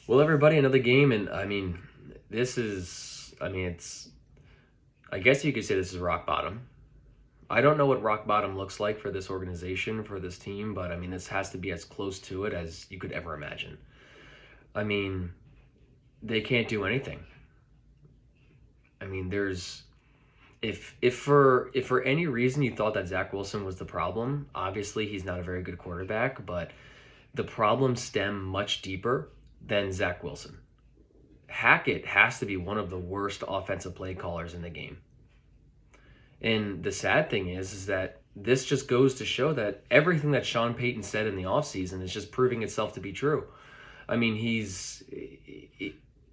Well, everybody, another game, and it's, I guess you could say this is rock bottom. I don't know what rock bottom looks like for this organization, for this team, but this has to be as close to it as you could ever imagine. I mean, they can't do anything. There's if for any reason you thought that Zach Wilson was the problem, obviously he's not a very good quarterback, but the problems stem much deeper than Zach Wilson. Hackett has to be one of the worst offensive play callers in the game. And the sad thing is that this just goes to show that everything that Sean Payton said in the offseason is just proving itself to be true.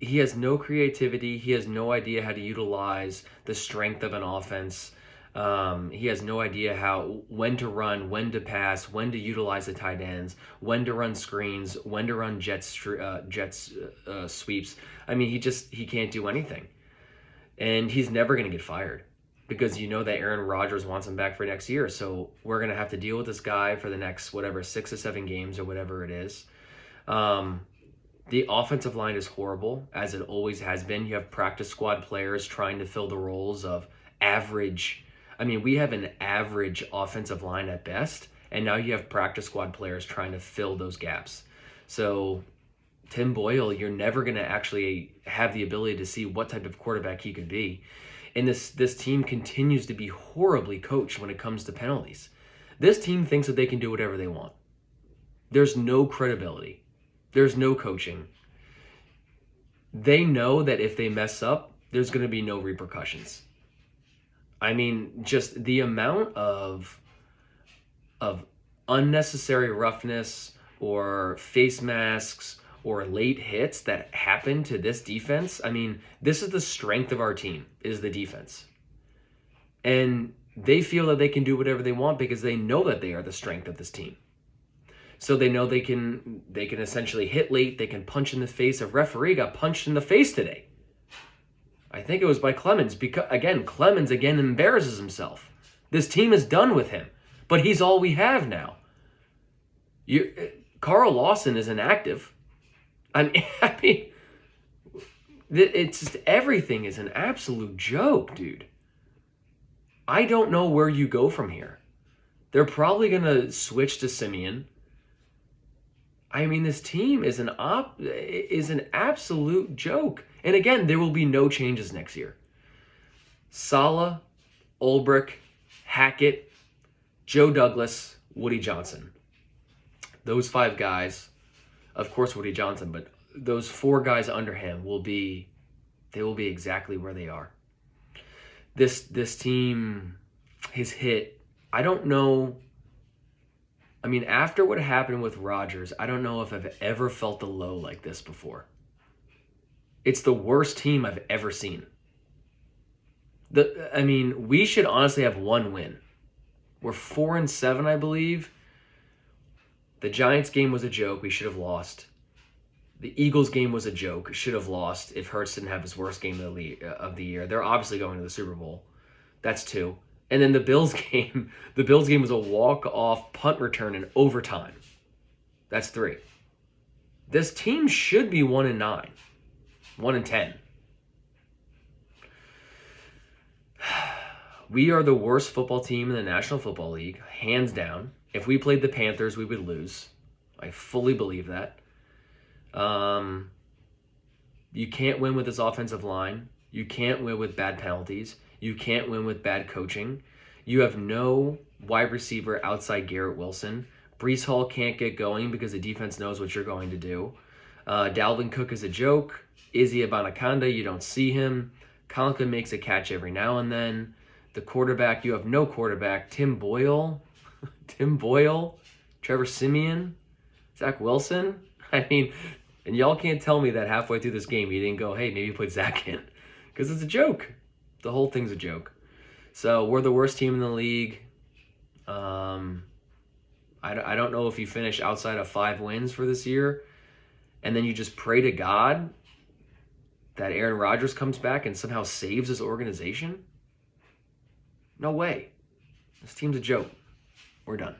He has no creativity. He has no idea how to utilize the strength of an offense. He has no idea when to run, when to pass, when to utilize the tight ends, when to run screens, when to run jets sweeps. He can't do anything, and he's never going to get fired because you know that Aaron Rodgers wants him back for next year. So we're going to have to deal with this guy for the next 6 or 7 games or whatever it is. The offensive line is horrible, as it always has been. You have practice squad players trying to fill the roles of average. We have an average offensive line at best, and now you have practice squad players trying to fill those gaps. So Tim Boyle, you're never going to actually have the ability to see what type of quarterback he could be. And this team continues to be horribly coached when it comes to penalties. This team thinks that they can do whatever they want. There's no credibility. There's no coaching. They know that if they mess up, there's going to be no repercussions. Just the amount of unnecessary roughness or face masks or late hits that happen to this defense. This is the strength of our team, is the defense. And they feel that they can do whatever they want because they know that they are the strength of this team. So they know they can essentially hit late, they can punch in the face. A referee got punched in the face today. I think it was by Clemens, because Clemens embarrasses himself. This team is done with him, but he's all we have now. Carl Lawson is inactive. It's just, everything is an absolute joke, dude. I don't know where you go from here. They're probably going to switch to Simeon. This team is an absolute joke. And again, there will be no changes next year. Saleh, Ulbrich, Hackett, Joe Douglas, Woody Johnson. Those 5 guys, of course Woody Johnson, but those 4 guys under him will be exactly where they are. This team has hit, I don't know. After what happened with Rodgers, I don't know if I've ever felt a low like this before. It's the worst team I've ever seen. We should honestly have 1 win. We're 4-7, I believe. The Giants game was a joke. We should have lost. The Eagles game was a joke. Should have lost if Hurts didn't have his worst game of the year. They're obviously going to the Super Bowl. That's 2. And then the Bills game was a walk-off punt return in overtime. That's 3. This team should be 1-9, 1-10. We are the worst football team in the National Football League, hands down. If we played the Panthers, we would lose. I fully believe that. You can't win with this offensive line. You can't win with bad penalties. You can't win with bad coaching. You have no wide receiver outside Garrett Wilson. Breece Hall can't get going because the defense knows what you're going to do. Dalvin Cook is a joke. Izzy Abanikanda, you don't see him. Conklin makes a catch every now and then. The quarterback, you have no quarterback. Tim Boyle, Trevor Siemian, Zach Wilson. And y'all can't tell me that halfway through this game you didn't go, hey, maybe put Zach in. Because it's a joke. The whole thing's a joke. So we're the worst team in the league. I don't know if you finish outside of 5 wins for this year, and then you just pray to God that Aaron Rodgers comes back and somehow saves this organization. No way. This team's a joke. We're done.